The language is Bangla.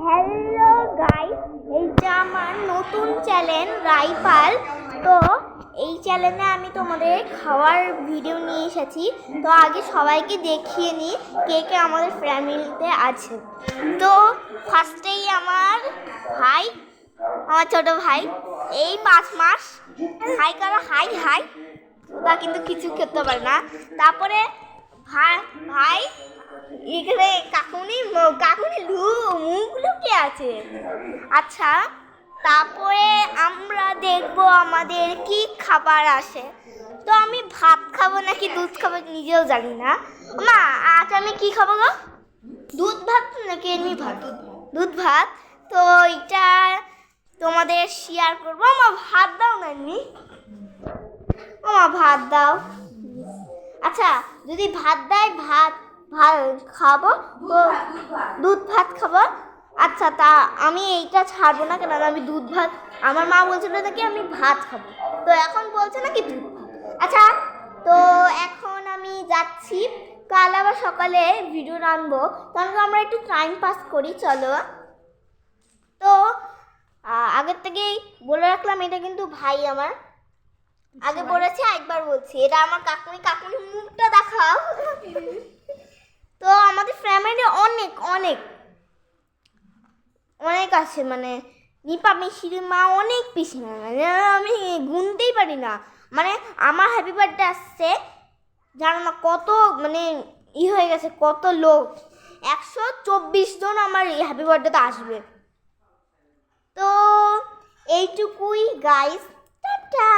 হ্যালো গাইস, এইটা আমার নতুন চ্যানেল রাইপাল। তো এই চ্যানেলে আমি তোমাদের খাওয়ার ভিডিও নিয়ে এসেছি। তো আগে সবাইকে দেখিয়ে নিই কে কে আমাদের ফ্যামিলিতে আছে। তো ফার্স্টেই আমার ভাই, আমার ছোট ভাই, এই 5 মাস। হাই করো, হাই হাই। ওটা কিন্তু কিছু খেতে পারে না। তারপরে ভাই ভাই এখানে কাকুনি মুখ লুকে আছে। আচ্ছা, তারপরে আমরা দেখবো আমাদের কি খাবার আসে। তো আমি ভাত খাবো নাকি দুধ খাবো নিজেও জানি না। মা, আজ আমি কি খাবো গো? দুধ ভাত নাকি এমনি ভাত? দুধ ভাত। তো এটা তোমাদের শেয়ার করবো। মা ভাত দাও না এমনি। মা ভাত দাও। আচ্ছা, যদি ভাত দেয় ভাত খাবো, তো দুধ ভাত খাবো। আচ্ছা, তা আমি এইটা ছাড়বো না, কেন আমি দুধ ভাত, আমার মা বলছিল নাকি আমি ভাত খাবো, তো এখন বলছে নাকি দুধ ভাত। আচ্ছা, তো এখন আমি যাচ্ছি, কাল আবার সকালে ভিডিও আনবো, কারণ আমরা একটু টাইম পাস করি। চলো। তো আগের থেকেই বলে রাখলাম, এটা কিন্তু ভাই আমার। আগে বলেছি, একবার বলছি, এটা আমার কাকুনি মুখটা দেখাও। তো আমাদের ফ্যামিলি অনেক অনেক অনেক আছে, মানে নিপা মিশির মা অনেক পিসি, মানে আমি গুনতেই পারি না। মানে আমার হ্যাপি বার্থডে আসছে, জানো না কত, মানে হয়ে গেছে, কত লোক, 124 জন আমার হ্যাপি বার্থডেতে আসবে। তো এইটুকুই গাইস, টাটা।